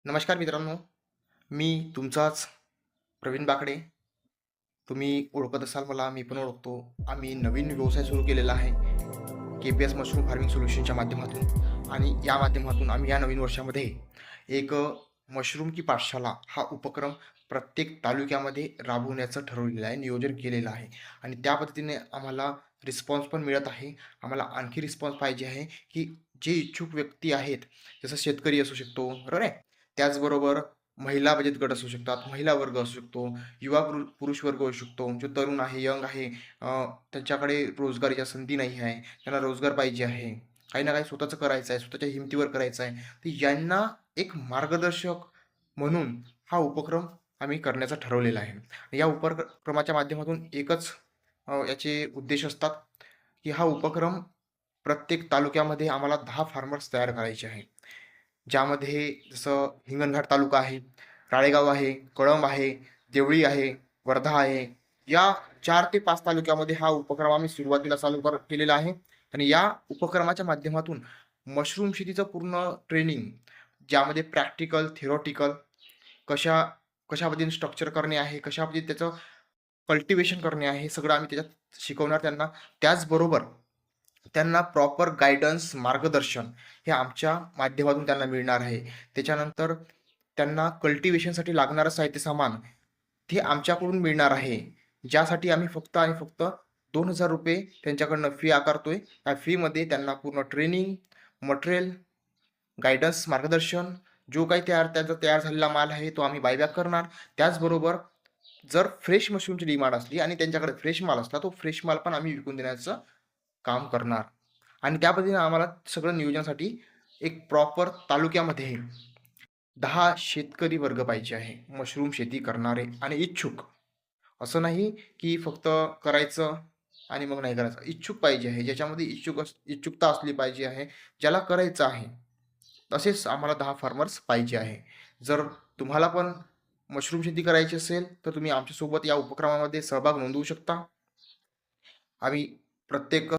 नमस्कार मित्रांनो, मी तुमचाच प्रवीण बाकडे. तुम्ही ओळखत असाल मला, मी पण ओळखतो. आम्ही नवीन व्यवसाय सुरू केलेला आहे, के-पी-एस मशरूम फार्मिंग सोल्युशनच्या माध्यमातून आणि या माध्यमातून आम्ही या नवीन वर्षामध्ये एक मशरूम की पाठशाला हा उपक्रम प्रत्येक तालुक्यामध्ये राबवण्याचं ठरवलेलं आहे, नियोजन केलेलं आहे आणि त्या पद्धतीने आम्हाला रिस्पॉन्स पण मिळत आहे. आम्हाला आणखी रिस्पॉन्स पाहिजे आहे, की जे इच्छुक व्यक्ती आहेत, जसं शेतकरी असू शकतो, बरोबर आहे? त्याचबरोबर महिला बचत गट असू शकतात, महिला वर्ग असू शकतो, युवा पुरुष वर्ग असू शकतो, जो तरुण आहे, यंग आहे, त्यांच्याकडे रोजगाराच्या संधी नाही आहे, त्यांना रोजगार पाहिजे आहे, काही ना काही स्वतःचं करायचं आहे, स्वतःच्या हिमतीवर करायचं आहे. तर यांना एक मार्गदर्शक म्हणून हा उपक्रम आम्ही करण्याचा ठरवलेला आहे. या उपक्रमाच्या माध्यमातून एकच याचे उद्देश असतात, की हा उपक्रम प्रत्येक तालुक्यामध्ये आम्हाला 10 फार्मर्स तयार करायचे आहे. ज्यामध्ये जसं हिंगणघाट तालुका आहे, राळेगाव आहे, कळंब आहे, देवळी आहे, वर्धा आहे. या 4 ते 5 तालुक्यामध्ये हा उपक्रम आम्ही सुरुवातीला चालू केलेला आहे आणि या उपक्रमाच्या माध्यमातून मशरूम शेतीचं पूर्ण ट्रेनिंग, ज्यामध्ये प्रॅक्टिकल, थिअरॉटिकल कशा कशा पद्धतीने स्ट्रक्चर करणे आहे, कशा पद्धतीने त्याचं कल्टिव्हेशन करणे आहे, हे सगळं आम्ही त्याच्यात शिकवणार त्यांना. त्याचबरोबर त्यांना प्रॉपर गाईडन्स, मार्गदर्शन हे आमच्या माध्यमातून त्यांना मिळणार आहे. त्याच्यानंतर त्यांना कल्टिव्हेशनसाठी लागणारं साहित्य सामान ते आमच्याकडून मिळणार आहे. ज्यासाठी आम्ही फक्त आणि फक्त ₹2000 त्यांच्याकडनं फी आकारतोय. त्या फीमध्ये त्यांना पूर्ण ट्रेनिंग, मटेरियल, गाईडन्स, मार्गदर्शन, जो काही त्यांचा तयार झालेला माल आहे तो आम्ही बायबॅक करणार. त्याचबरोबर जर फ्रेश मशरूमची डिमांड असली आणि त्यांच्याकडे फ्रेश माल असला, तो फ्रेश माल पण आम्ही विकून देण्याचं काम करणार. आणि त्या पद्धतीने आम्हाला सगळं नियोजनासाठी एक प्रॉपर तालुक्यामध्ये 10 शेतकरी वर्ग पाहिजे आहे. मशरूम शेती करणारे आणि इच्छुक. असं नाही की फक्त करायचं आणि मग नाही करायचं. इच्छुक पाहिजे आहे. ज्याच्यामध्ये इच्छुकता असली पाहिजे आहे. ज्याला करायचं आहे. तसेच आम्हाला 10 फार्मर्स पाहिजे आहे. जर तुम्हाला पण मशरूम शेती करायची असेल, तर तुम्ही आमच्यासोबत या उपक्रमामध्ये सहभाग नोंदवू शकता. आम्ही प्रत्येक